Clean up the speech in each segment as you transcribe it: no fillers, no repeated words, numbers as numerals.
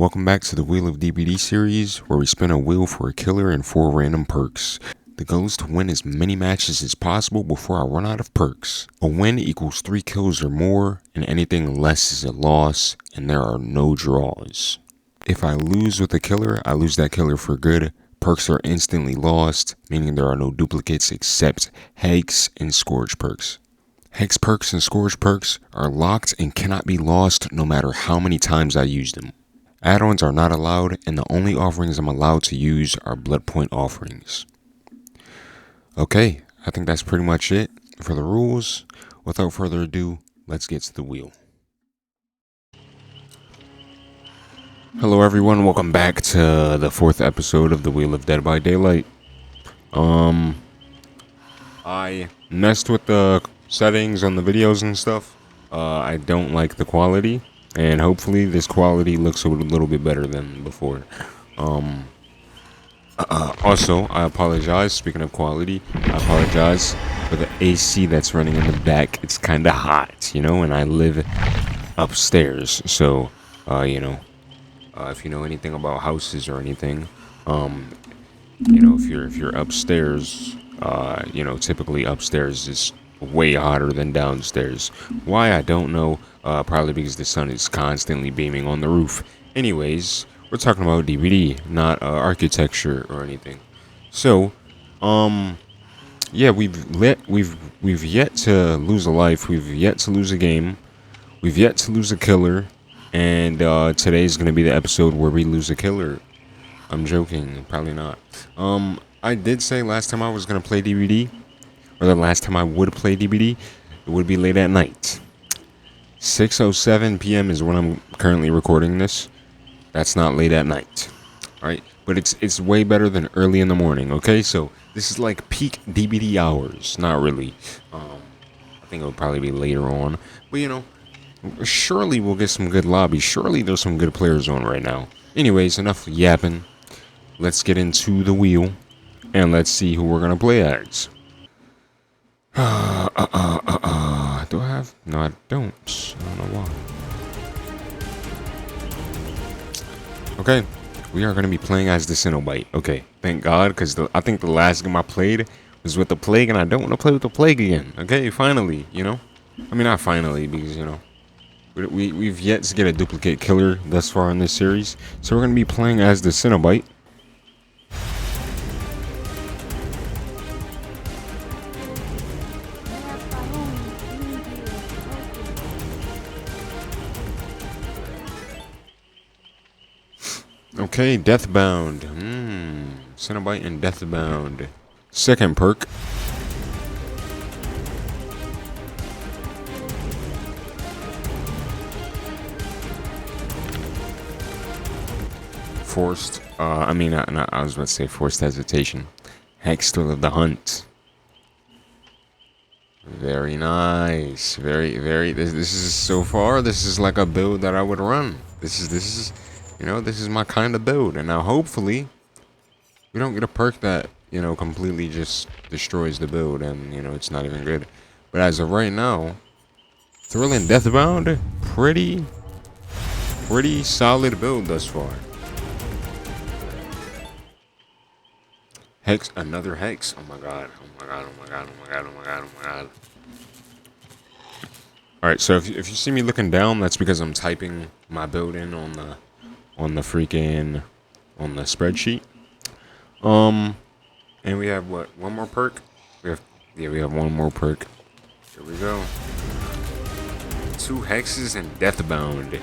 Welcome back to the Wheel of DBD series, where we spin a wheel for a killer and 4 random perks. The goal is to win as many matches as possible before I run out of perks. A win equals 3 kills or more, and anything less is a loss, and there are no draws. If I lose with a killer, I lose that killer for good. Perks are instantly lost, meaning there are no duplicates except Hex and Scourge perks. Hex perks and Scourge perks are locked and cannot be lost no matter how many times I use them. Add-ons are not allowed, and the only offerings I'm allowed to use are blood point offerings. Okay, I think that's pretty much it for the rules. Without further ado, let's get to the wheel. Hello everyone, welcome back to the 4th episode of the Wheel of Dead by Daylight. I messed with the settings on the videos and stuff. I don't like the quality, and hopefully this quality looks a little bit better than before. Also, I apologize, speaking of quality, I apologize for the AC that's running in the back. It's kind of hot, and I live upstairs, so, if you know anything about houses or anything, if you're upstairs, typically upstairs is way hotter than downstairs. Why, I don't know. Probably because the sun is constantly beaming on the roof. Anyways, we're talking about DVD, not architecture or anything. So, yeah, we've yet to lose a life. We've yet to lose a game. We've yet to lose a killer. And today's gonna be the episode where we lose a killer. I'm joking, probably not. I did say last time I was gonna play DVD, or the last time I would play DVD, it would be late at night. 6:07 p.m. is when I'm currently recording this. That's not late at night, right? But it's way better than early in the morning. Okay, so this is like peak DVD hours. Not really. I think it'll probably be later on, but surely we'll get some good lobbies. Surely there's some good players on right now. Anyways, enough yapping. Let's get into the wheel, and let's see who we're gonna play as. Do I have? No, I don't. I don't know why. Okay, we are gonna be playing as the Cenobite. Okay, thank God, because I think the last game I played was with the Plague, and I don't want to play with the Plague again. Okay, finally, I mean, not finally, because we've yet to get a duplicate killer thus far in this series, so we're gonna be playing as the Cenobite. Okay, Deathbound. Cenobite and Deathbound. Second perk. Forced. I was about to say forced hesitation. Hex of the Hunt. Very nice. Very. This is so far. This is like a build that I would run. This is my kind of build. And now hopefully we don't get a perk that, completely just destroys the build and, it's not even good. But as of right now, Thrill and Deathbound, pretty solid build thus far. Hex, another Hex. Oh my god. Alright, so if you see me looking down, that's because I'm typing my build in on the spreadsheet. And we have what? One more perk? We have one more perk. Here we go. 2 hexes and Deathbound.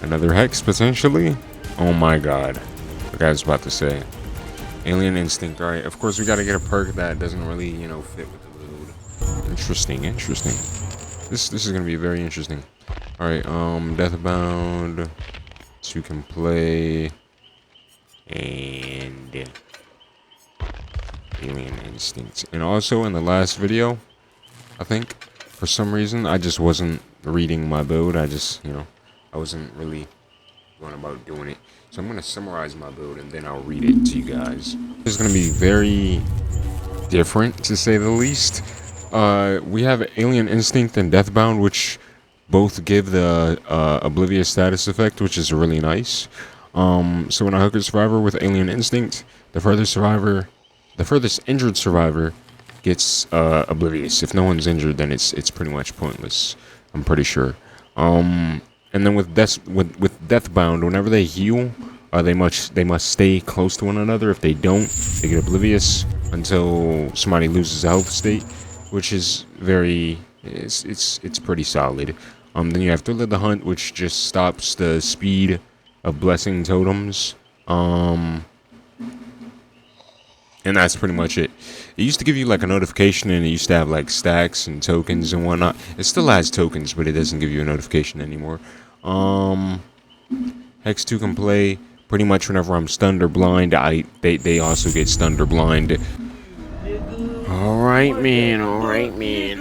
Another Hex potentially? Oh my god. What I was about to say. Alien Instinct, alright. Of course we gotta get a perk that doesn't really, fit with the build. Interesting. This is gonna be very interesting. Alright, Deathbound. 2 can play. And Alien Instinct. And also in the last video, I think, for some reason, I just wasn't reading my build. I just, I wasn't really going about doing it. So I'm going to summarize my build and then I'll read it to you guys. It's going to be very different, to say the least. We have Alien Instinct and Deathbound, which Both give the oblivious status effect, which is really nice. So when I hook a survivor with alien instinct, the furthest injured survivor gets oblivious. If no one's injured, then it's pretty much pointless. I'm pretty sure. And then with Deathbound, whenever they heal, they must stay close to one another. If they don't, they get oblivious until somebody loses a health state, which is it's pretty solid. Then you have Thrill of the Hunt, which just stops the speed of blessing totems. And that's pretty much it. It used to give you like a notification, and it used to have like stacks and tokens and whatnot. It still has tokens, but it doesn't give you a notification anymore. Hex 2 can play pretty much whenever I'm stunned or blind. They also get stunned or blind. Alright, man. Alright.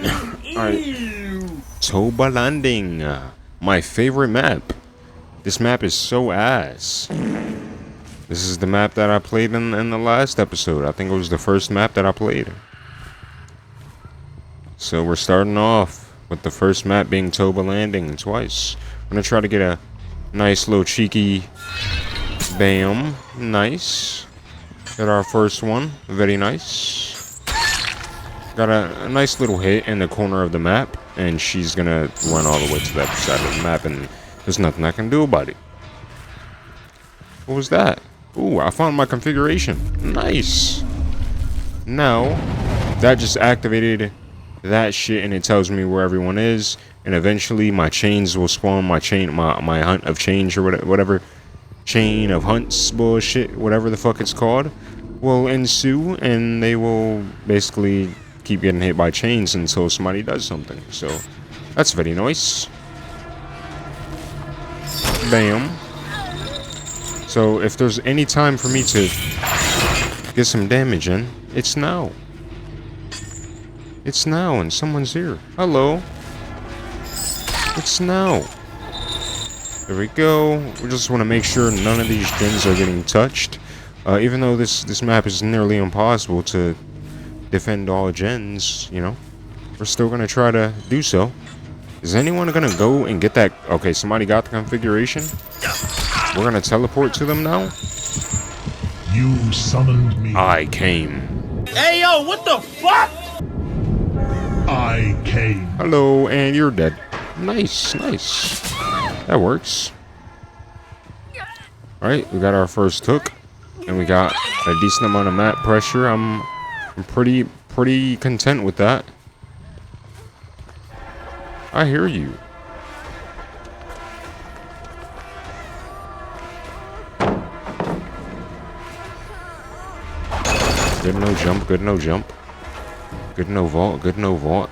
Toba Landing. My favorite map. This map is so ass. This is the map that I played in the last episode. I think it was the first map that I played. So we're starting off with the first map being Toba Landing twice. I'm going to try to get a nice little cheeky bam. Nice. Got our first one. Very nice. Got a nice little hit in the corner of the map. And she's going to run all the way to that side of the map. And there's nothing I can do about it. What was that? Ooh, I found my configuration. Nice. Now, that just activated that shit, and it tells me where everyone is. And eventually, my chains will spawn. My hunt of change or whatever, chain of hunts bullshit, whatever the fuck it's called, will ensue, and they will basically keep getting hit by chains until somebody does something. So, that's very nice. Bam. So if there's any time for me to get some damage in, it's now. It's now, and someone's here. Hello. It's now. There we go. We just want to make sure none of these gens are getting touched. Even though this map is nearly impossible to defend all gens, you know, we're still going to try to do so. Is anyone going to go and get that? Okay, somebody got the configuration. We're gonna teleport to them now. You summoned me. I came. Hey yo, what the fuck? I came. Hello, and you're dead. Nice. That works. Alright, we got our first hook. And we got a decent amount of map pressure. I'm pretty content with that. I hear you. Good no jump, good no jump. Good no vault, good no vault.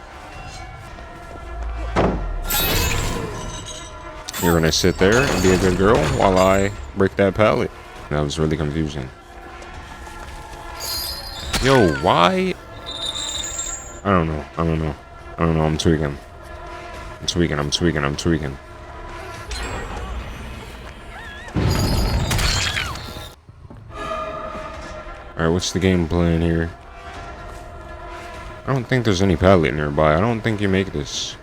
You're gonna sit there and be a good girl while I break that pallet. That was really confusing. Yo, why? I don't know, I'm tweaking. I'm tweaking. Alright, what's the game plan here? I don't think there's any pallet nearby. I don't think you make this.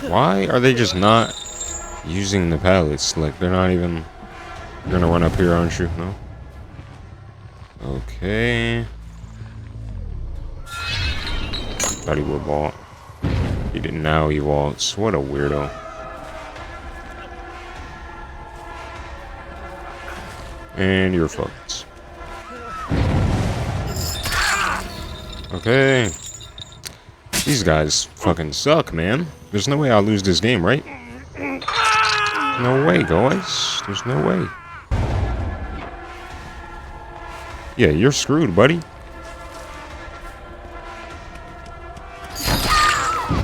Why are they just not using the pallets? Like, they're not even... You're gonna run up here, aren't you? No? Okay. Thought he would vault. He didn't. Now he vaults. What a weirdo. And you're fucked. Okay. These guys fucking suck, man. There's no way I'll lose this game, right? No way, guys. There's no way. Yeah, you're screwed, buddy.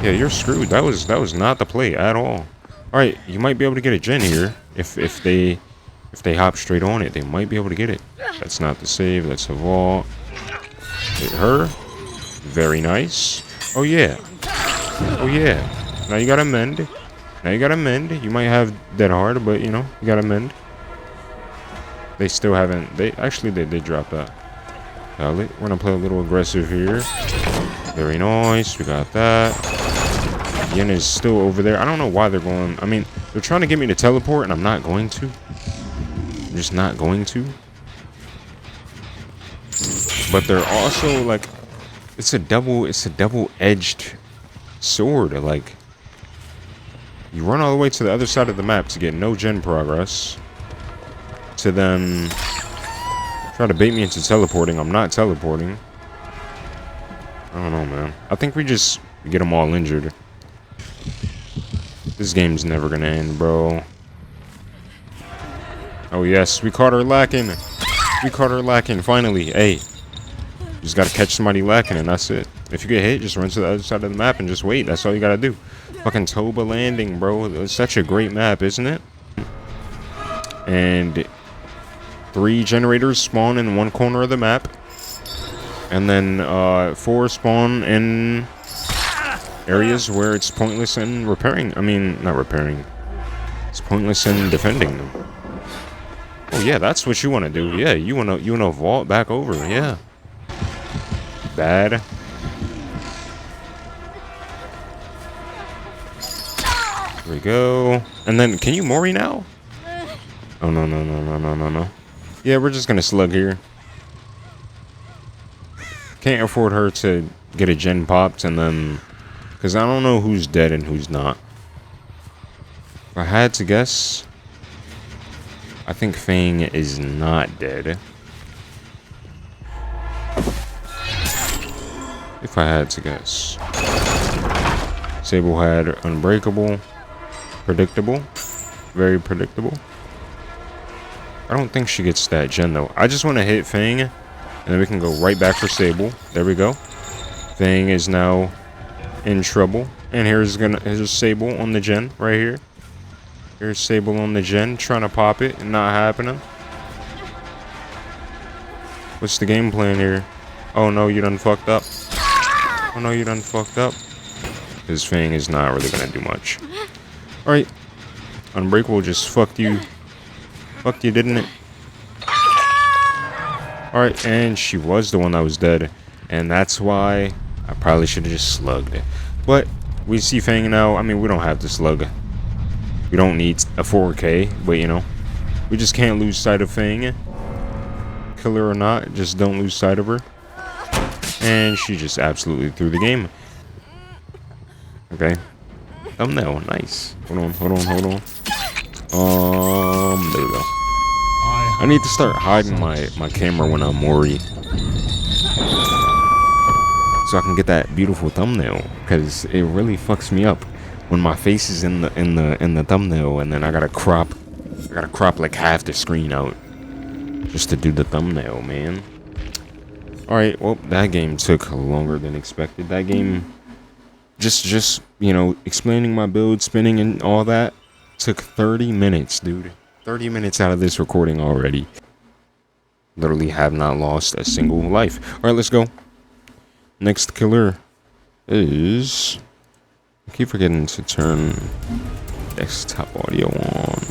Yeah, you're screwed. That was not the play at all. Alright, you might be able to get a gen here. If they hop straight on it, they might be able to get it. That's not the save, that's a vault. Hit her. Very nice. Oh yeah. Oh yeah. Now you gotta mend. You might have dead hard, but you know, you gotta mend. They still haven't. They dropped that. We're gonna play a little aggressive here. Very nice. We got that. Yin is still over there. I don't know why they're going. I mean, they're trying to get me to teleport, and I'm not going to. I'm just not going to. But they're also like, it's a double-edged sword. Like, you run all the way to the other side of the map to get no gen progress, to then try to bait me into teleporting. I'm not teleporting. I don't know, man. I think we just get them all injured. This game's never gonna end, bro. Oh yes, we caught her lacking. We caught her lacking, finally. Hey, you just gotta catch somebody lacking and that's it. If you get hit, just run to the other side of the map and just wait. That's all you gotta do. Fucking Toba Landing, bro. It's such a great map, isn't it? And 3 generators spawn in one corner of the map. And then 4 spawn in areas where it's pointless in repairing. I mean, not repairing. It's pointless in defending them. Oh yeah, that's what you want to do. Yeah, you wanna vault back over. Yeah. Bad. There we go. And then, can you mori now? Oh no no no no no no no. Yeah, we're just gonna slug here. Can't afford her to get a gen popped and then, because I don't know who's dead and who's not. If I had to guess, I think Fang is not dead. If I had to guess. Sable had unbreakable, predictable, very predictable. I don't think she gets that gen though. I just want to hit Fang, and then we can go right back for Sable. There we go. Fang is now in trouble, and here's Sable on the gen right here. Here's Sable on the gen, trying to pop it and not happening. What's the game plan here? Oh no, you done fucked up. Oh no, you done fucked up. His Fang is not really gonna do much. Alright. Unbreakable just fucked you. Fucked you, didn't it? Alright, and she was the one that was dead. And that's why I probably should have just slugged it. But we see Fang now. I mean, we don't have to slug. We don't need a 4K, but you know, we just can't lose sight of Fang. Kill her or not, just don't lose sight of her. And she just absolutely threw the game. Okay. Thumbnail, nice. Hold on. There we go. I need to start hiding my camera when I'm mori, so I can get that beautiful thumbnail, because it really fucks me up when my face is in the thumbnail, and then I gotta crop like half the screen out just to do the thumbnail, man. All right, well, that game took longer than expected. That game, just you know, explaining my build, spinning and all that, took 30 minutes, dude. 30 minutes out of this recording already. Literally have not lost a single life. All right, let's go. Next killer is, I keep forgetting to turn desktop audio on.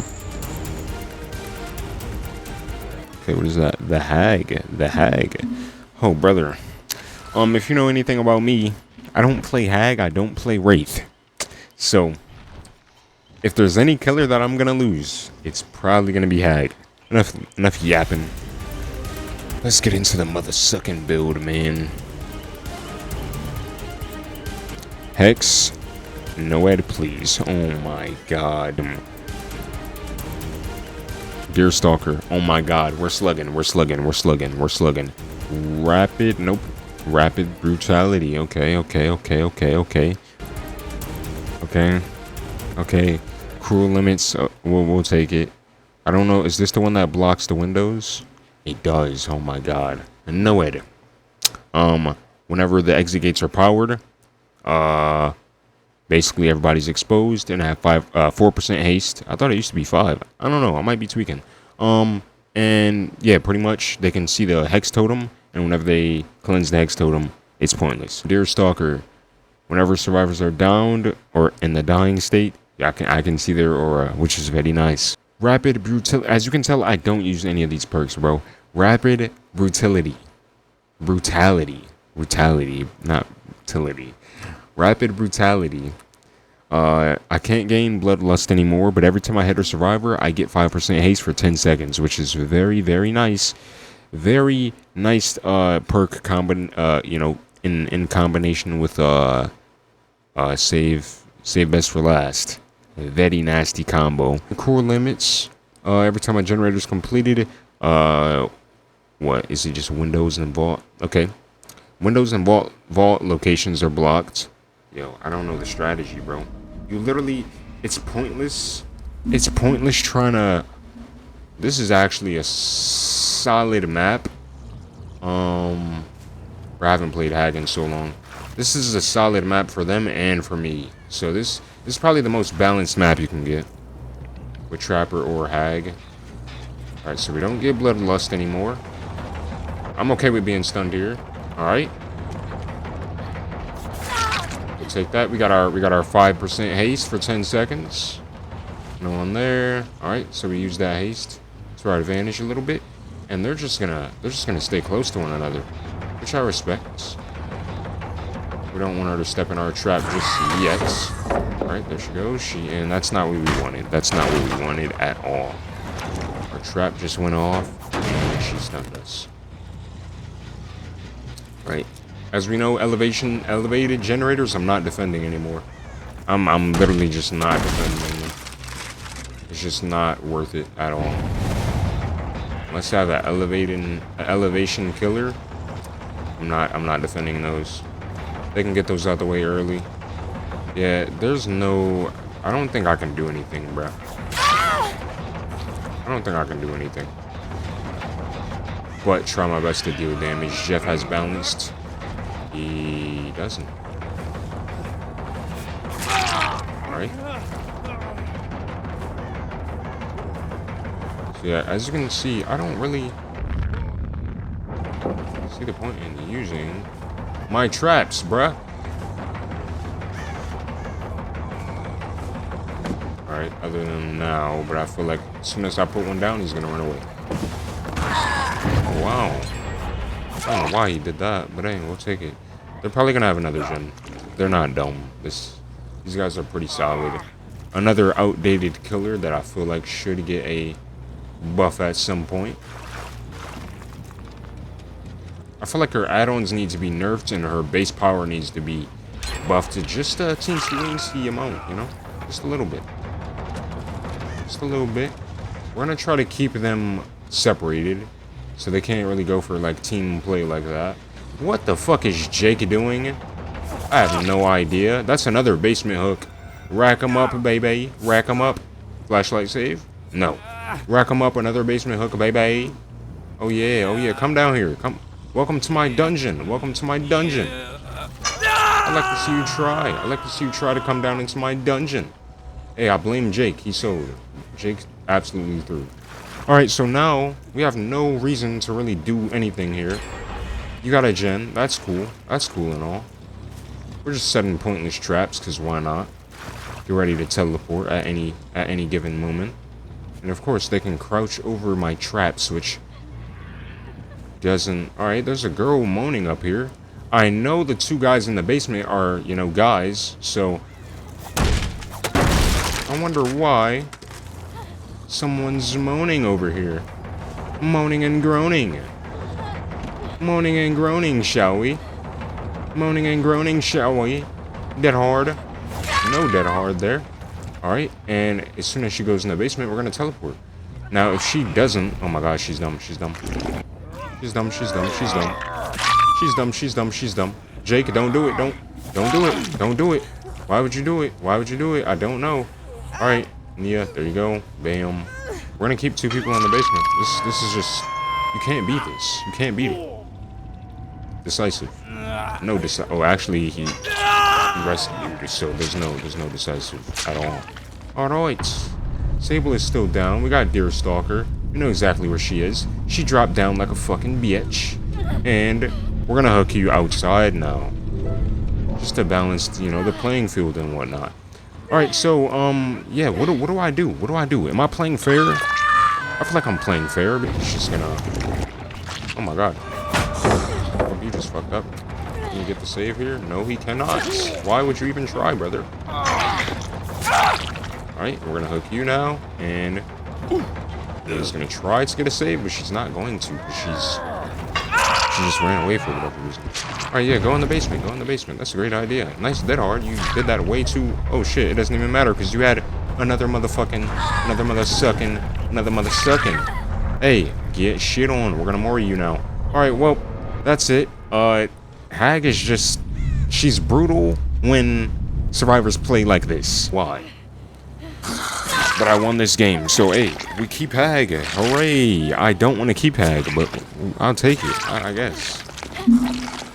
Okay, what is that? The Hag. Oh, brother. If you know anything about me, I don't play Hag, I don't play Wraith. So, if there's any killer that I'm gonna lose, it's probably gonna be Hag. Enough yapping. Let's get into the mother-sucking build, man. Hex. No ed, please. Oh my god. Deerstalker. Oh my god. We're slugging. Rapid. Nope. Rapid brutality. Okay. Cruel limits. We'll take it. I don't know. Is this the one that blocks the windows? It does. Oh my god. No ed. Whenever the exit gates are powered, basically everybody's exposed and have 4% haste. I thought it used to be 5. I don't know. I might be tweaking. And yeah, pretty much they can see the hex totem, and whenever they cleanse the hex totem, it's pointless. Deerstalker. Whenever survivors are downed or in the dying state, I can see their aura, which is very nice. Rapid brutality. As you can tell, I don't use any of these perks, bro. Rapid brutality. Not utility. Rapid brutality I can't gain Bloodlust anymore, but every time I hit a survivor, I get 5% haste for 10 seconds, which is very, very nice. Very nice perk in combination with save best for last. Very nasty combo. The core limits, every time a generator is completed, what is it, just windows and vault? Okay. Windows and vault locations are blocked. Yo, I don't know the strategy, bro. You literally, it's pointless. It's pointless trying to. This is actually a solid map. I haven't played Hag in so long. This is a solid map for them and for me. So this is probably the most balanced map you can get with Trapper or Hag. All right, so we don't get Bloodlust anymore. I'm okay with being stunned here. All right. We'll take that. We got our 5% haste for 10 seconds. No one there. All right, so we use that haste to our advantage a little bit, and they're just gonna stay close to one another, which I respect. We don't want her to step in our trap just yet. All right, there she goes. And that's not what we wanted. That's not what we wanted at all. Our trap just went off, and she stunned us. Right. As we know, elevated generators, I'm not defending anymore. I'm literally just not defending them. It's just not worth it at all. Let's have an elevation killer. I'm not defending those. They can get those out the way early. Yeah, there's no. I don't think I can do anything, bro. I don't think I can do anything. But try my best to deal damage. Jeff has balanced. He doesn't. Alright. So yeah, as you can see, I don't really see the point in using my traps, bruh. Alright, other than now, but I feel like as soon as I put one down, he's gonna run away. Oh, wow. I don't know why he did that, but hey, we'll take it. They're probably gonna have another gen. They're not dumb. These guys are pretty solid. Another outdated killer that I feel like should get a buff at some point. I feel like her add-ons need to be nerfed and her base power needs to be buffed to just a teensy amount, you know? Just a little bit. Just a little bit. We're gonna try to keep them separated so they can't really go for like team play like that. What the fuck is Jake doing? I have no idea. That's another basement hook. Rack 'em up, baby. Rack 'em up. Flashlight save? No. Rack 'em up, another basement hook, baby. Oh yeah, oh yeah. Come down here. Come. Welcome to my dungeon. Welcome to my dungeon. I like to see you try. I like to see you try to come down into my dungeon. Hey, I blame Jake. He sold. Jake absolutely threw. Alright, so now we have no reason to really do anything here. You got a gen. That's cool. That's cool and all. We're just setting pointless traps, because why not? Get ready to teleport at any given moment. And of course, they can crouch over my traps, which doesn't... Alright, there's a girl moaning up here. I know the two guys in the basement are, you know, guys, so... I wonder why someone's moaning over here. Moaning and groaning. Moaning and groaning, shall we? Moaning and groaning, shall we? Dead hard. No dead hard there. Alright, and as soon as she goes in the basement, we're gonna teleport. Now, if she doesn't... Oh my gosh, she's dumb, she's dumb. She's dumb, she's dumb, she's dumb. She's dumb, she's dumb, she's dumb. Jake, don't do it, don't do it, don't do it. Why would you do it? Why would you do it? I don't know. Alright, Nia, there you go. Bam. We're gonna keep two people in the basement. This is just... You can't beat this. You can't beat it. Decisive. No decisive. Oh, actually, he rescued, so there's no decisive at all. Alright. Sable is still down. We got Deerstalker. We know exactly where she is. She dropped down like a fucking bitch. And we're gonna hook you outside now. Just to balance, you know, the playing field and whatnot. Alright, so, yeah, what do I do? What do I do? Am I playing fair? I feel like I'm playing fair, but it's just gonna... Oh my god. Oh, you just fucked up. Can you get the save here? No, he cannot. Why would you even try, brother? Alright, we're gonna hook you now, and is gonna try to get a save, but she's not going to, because she just ran away for whatever reason. Alright, yeah, go in the basement, go in the basement. That's a great idea. Nice dead hard. You did that way too. Oh shit, it doesn't even matter, because you had another mother sucking. Hey, get shit on. We're gonna mori you now. Alright, well, that's it. Hag is just, she's brutal when survivors play like this. Why? But I won this game, so hey, we keep Hag. Hooray! I don't want to keep Hag, but I'll take it, I guess.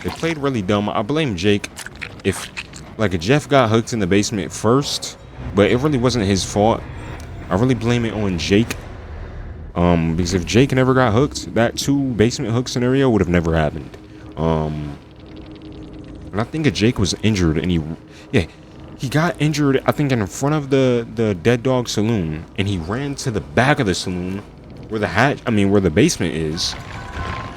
They played really dumb. I blame Jake. If, like, Jeff got hooked in the basement first, but it really wasn't his fault. I really blame it on Jake. Because if Jake never got hooked, that 2 basement hook scenario would have never happened. And I think Jake was injured, and he got injured, I think, in front of the Dead Dog Saloon, and he ran to the back of the saloon where where the basement is.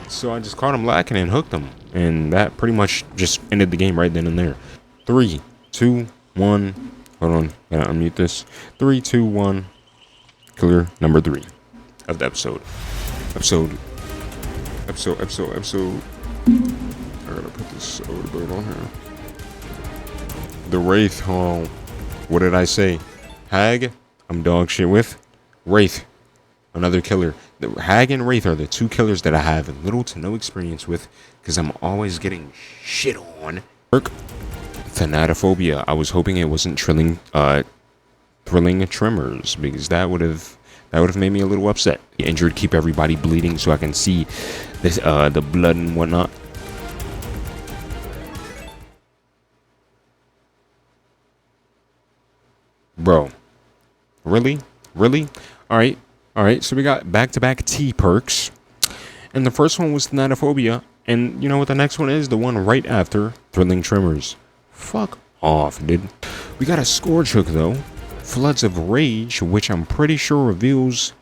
So I just caught him lacking and hooked him, and that pretty much just ended the game right then and there. 3, 2, 1. Hold on, gotta unmute this. 3, 2, 1. Killer number 3 of the episode. Episode. I gotta put this bird on here. The Wraith. Oh, what did I say? Hag, I'm dog shit with. Wraith, another killer. The Hag and Wraith are the 2 killers that I have little to no experience with, because I'm always getting shit on. Thanatophobia. I was hoping it wasn't thrilling tremors, because that would have made me a little upset. Injured, keep everybody bleeding so I can see this the blood and whatnot. Bro, really? Alright, so we got back-to-back T perks, and the first one was Thanatophobia, and you know what the next one is? The one right after, Thrilling Tremors. Fuck off, dude. We got a Scourge Hook, though. Floods of Rage, which I'm pretty sure reveals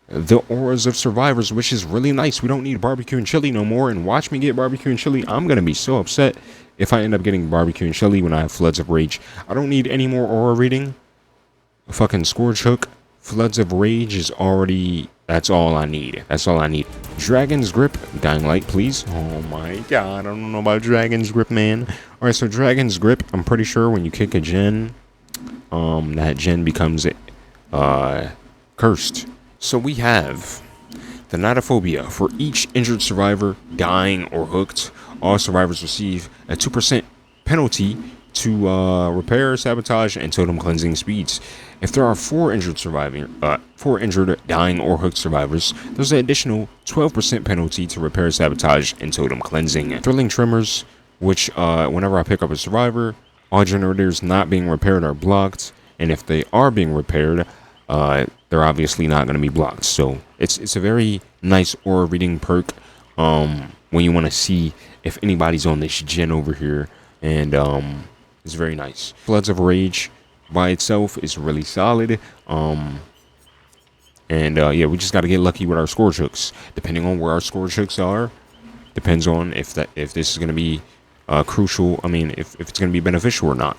the auras of survivors, which is really nice. We don't need barbecue and chili no more, and watch me get barbecue and chili. I'm gonna be so upset if I end up getting barbecue and chili when I have Floods of Rage. I don't need any more aura reading. A fucking Scourge Hook, Floods of Rage is already, that's all I need. Dragon's Grip, Dying Light, please. Oh my god, I don't know about Dragon's Grip, man. Alright, so Dragon's Grip, I'm pretty sure when you kick a gen, that gen becomes cursed. So we have Thanatophobia. For each injured survivor, dying or hooked, all survivors receive a 2% penalty to repair, sabotage, and totem cleansing speeds. If there are 4 injured dying or hooked survivors, there's an additional 12% penalty to repair, sabotage, and totem cleansing. Thrilling Tremors, which whenever I pick up a survivor, all generators not being repaired are blocked, and if they are being repaired, they're obviously not going to be blocked. So it's a very nice aura reading perk when you want to see if anybody's on this gen over here, and it's very nice. Floods of Rage by itself is really solid. Yeah, we just got to get lucky with our Scourge Hooks. Depending on where our Scourge Hooks are, depends on if this is going to be crucial. I mean, if it's going to be beneficial or not.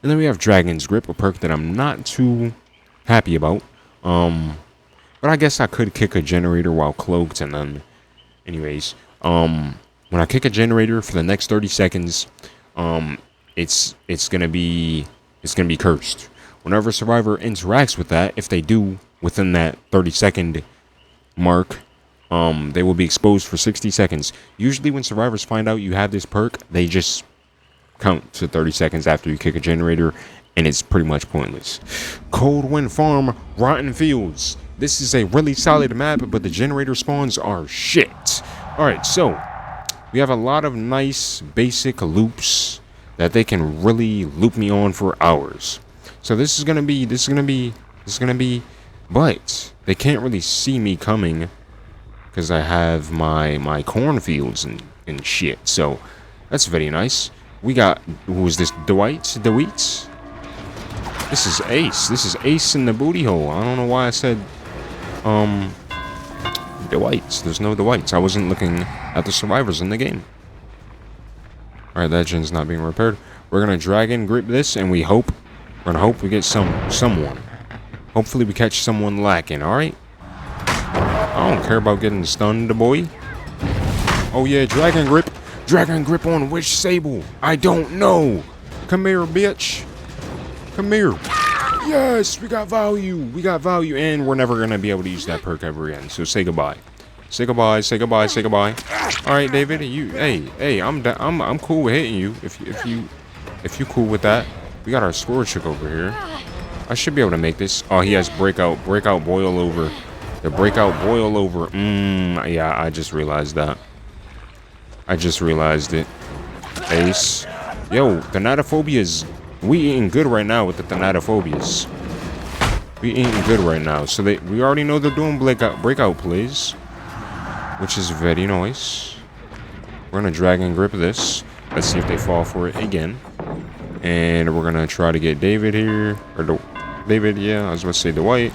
And then we have Dragon's Grip, a perk that I'm not too happy about. But I guess I could kick a generator while cloaked, and then, anyways, when I kick a generator for the next 30 seconds, it's gonna be cursed. Whenever a survivor interacts with that, if they do within that 30-second mark, they will be exposed for 60 seconds. Usually when survivors find out you have this perk, they just count to 30 seconds after you kick a generator, and it's pretty much pointless. Cold Wind Farm, Rotten Fields. This is a really solid map, but the generator spawns are shit. Alright, so we have a lot of nice basic loops that they can really loop me on for hours. So this is gonna be, but they can't really see me coming because I have my cornfields and shit. So that's very nice. We got, who is this? DeWitt? This is Ace in the booty hole. I don't know why I said DeWitt. There's no DeWitts. I wasn't looking at the survivors in the game. Alright, that gen's not being repaired. We're gonna Dragon Grip this, and we're gonna hope we get someone. Hopefully we catch someone lacking, alright? I don't care about getting stunned, boy. Oh yeah, dragon grip. Dragon grip on which Sable? I don't know. Come here, bitch. Come here. Yes, we got value. We got value, and we're never gonna be able to use that perk ever again. So say goodbye. Say goodbye. Say goodbye. Say goodbye. All right, David. Hey. I'm cool with hitting you. If you cool with that, we got our score chick over here. I should be able to make this. Oh, he has breakout, boil over. The breakout, boil over. Yeah, I just realized that. I just realized it. Ace. Yo, thanatophobias. We eating good right now with the thanatophobias. We eating good right now. So we already know they're doing breakout plays, which is very nice. We're gonna drag and grip this. Let's see if they fall for it again. And we're gonna try to get David here. David, yeah, I was about to say Dwight.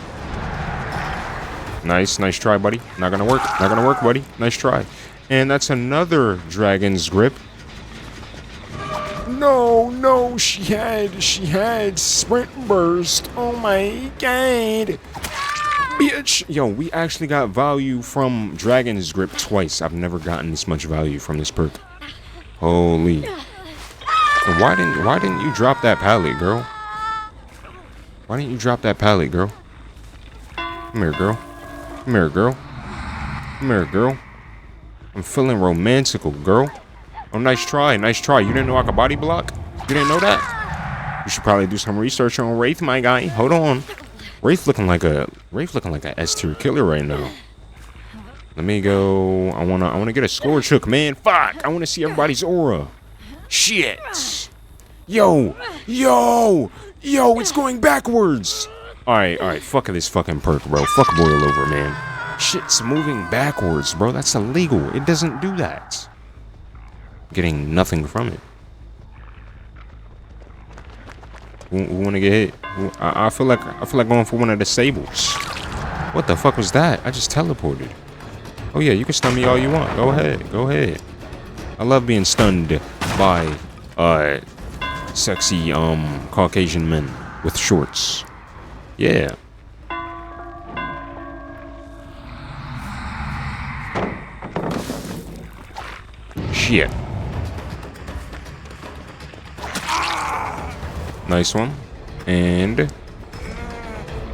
Nice try, buddy. Not gonna work, buddy. Nice try. And that's another dragon's grip. No, she had sprint burst. Oh my god. Bitch. Yo, we actually got value from dragon's grip twice. I've never gotten this much value from this perk. Holy. And why didn't you drop that pallet, girl? Why didn't you drop that pallet, girl? Come here, girl. Come here, girl. Come here, girl. I'm feeling romantical, girl. Oh, nice try. You didn't know I could body block? You didn't know that? You should probably do some research on Wraith, my guy. Hold on. Wraith looking like a S tier killer right now. Let me go. I wanna get a score chook, man. Fuck. I wanna see everybody's aura. Shit. Yo, it's going backwards. Alright, fuck this fucking perk, bro. Fuck boil over, man. Shit's moving backwards, bro. That's illegal. It doesn't do that. Getting nothing from it. Who wanna get hit? I feel like going for one of the Sables. What the fuck was that? I just teleported. Oh yeah, you can stun me all you want. Go ahead. I love being stunned by sexy Caucasian men with shorts. Yeah. Shit. Nice one. And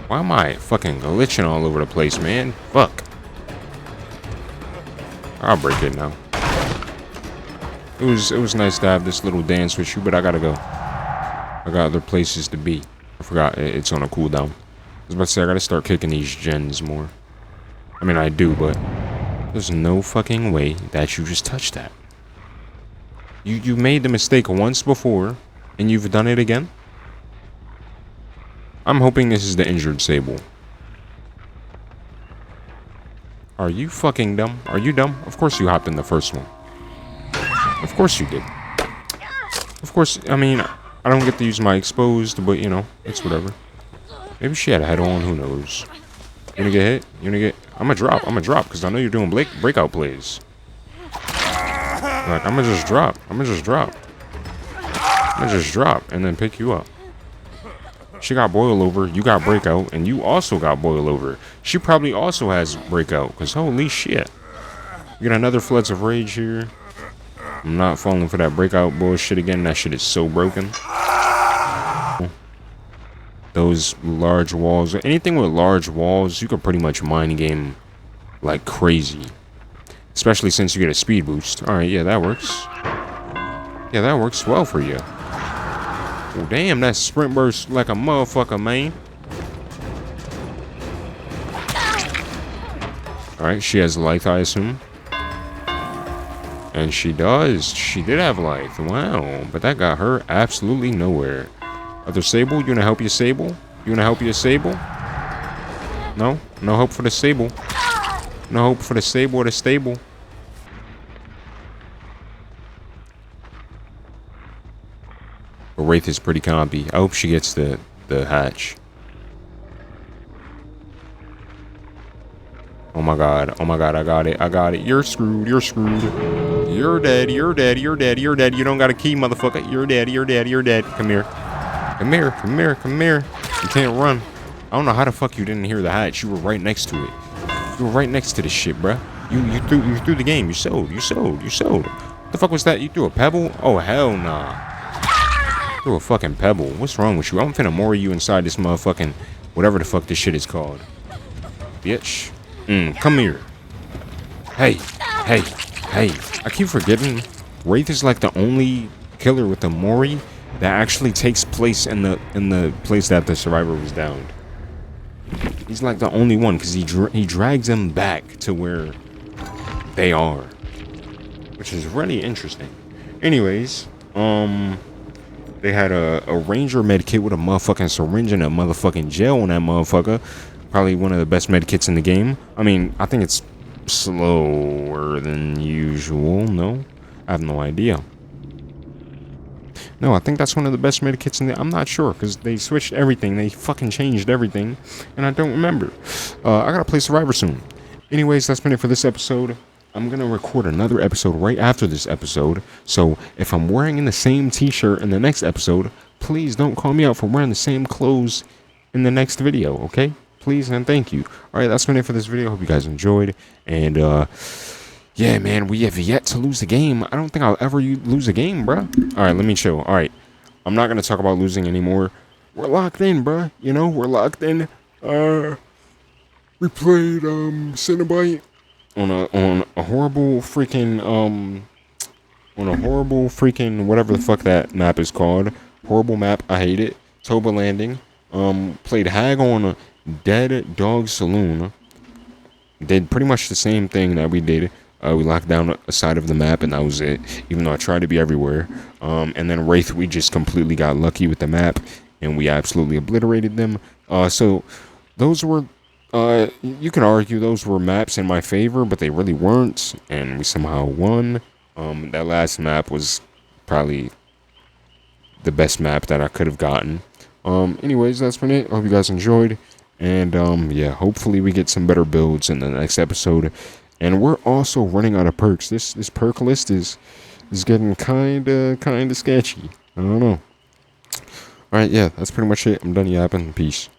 why am I fucking glitching all over the place, man? Fuck. I'll break it now. It was nice to have this little dance with you, but I gotta go. I got other places to be. I forgot it's on a cooldown. I was about to say I gotta start kicking these gens more. I mean I do, but there's no fucking way that you just touched that. You made the mistake once before, and you've done it again? I'm hoping this is the injured Sable. Are you fucking dumb? Are you dumb? Of course you hopped in the first one. Of course you did. Of course, I mean, I don't get to use my exposed, but you know, it's whatever. Maybe she had a head on, who knows. You gonna get hit? You gonna get... I'm gonna drop, because I know you're doing breakout plays. Like, I'm gonna just drop, and then pick you up. She got boil over, you got breakout, and you also got boil over. She probably also has breakout, because holy shit. You got another Floods of Rage here. I'm not falling for that breakout bullshit again. That shit is so broken. Those large walls, anything with large walls, you can pretty much mind game like crazy. Especially since you get a speed boost. Alright, yeah, that works. Yeah, that works well for you. Oh, damn, that sprint burst like a motherfucker, man. Alright, she has life, I assume. And she does. She did have life. Wow. But that got her absolutely nowhere. Other Sable? You gonna help your Sable? You gonna help your Sable? No? No hope for the Sable. No hope for the Sable or the stable. But Wraith is pretty compy. I hope she gets the hatch. Oh my god, I got it. You're screwed. You're dead. You don't got a key, motherfucker. You're dead. Come here. You can't run. I don't know how the fuck you didn't hear the hatch. You were right next to it. You were right next to the shit, bruh. You threw the game. You sold. What the fuck was that? You threw a pebble? Oh hell nah. Threw a fucking pebble. What's wrong with you? I'm finna mori you inside this motherfucking whatever the fuck this shit is called. Bitch. Come here. Hey. I keep forgetting Wraith is like the only killer with the mori that actually takes place in the place that the survivor was downed. He's like the only one because he drags them back to where they are, which is really interesting. Anyways, they had a ranger med kit with a motherfucking syringe and a motherfucking gel on that motherfucker. Probably one of the best med kits in the game. I mean, I think it's slower than usual. No, I have no idea. No, I think that's one of the best med kits in the... I'm not sure, because they switched everything. They fucking changed everything, and I don't remember. I gotta play Survivor soon. Anyways, that's been it for this episode. I'm gonna record another episode right after this episode, so if I'm wearing in the same t-shirt in the next episode, please don't call me out for wearing the same clothes in the next video, okay? Please and thank you. Alright, that's been it for this video. Hope you guys enjoyed, and yeah, man, we have yet to lose the game. I don't think I'll ever lose a game, bruh. Alright, let me chill. Alright, I'm not gonna talk about losing anymore. We're locked in, bruh. You know, we're locked in. We played Cinnabite on a horrible freaking whatever the fuck that map is called. Horrible map. I hate it. Toba Landing. Played Hag on a Dead Dog Saloon. Did pretty much the same thing that we did. We locked down a side of the map, and that was it. Even though I tried to be everywhere. And then Wraith, we just completely got lucky with the map, and we absolutely obliterated them. So those were, you can argue those were maps in my favor, but they really weren't, and we somehow won. That last map was probably the best map that I could have gotten. Anyways, that's been it. Hope you guys enjoyed. And yeah, hopefully we get some better builds in the next episode. And we're also running out of perks. This perk list is getting kinda sketchy. I don't know. Alright, yeah, that's pretty much it. I'm done yapping. Peace.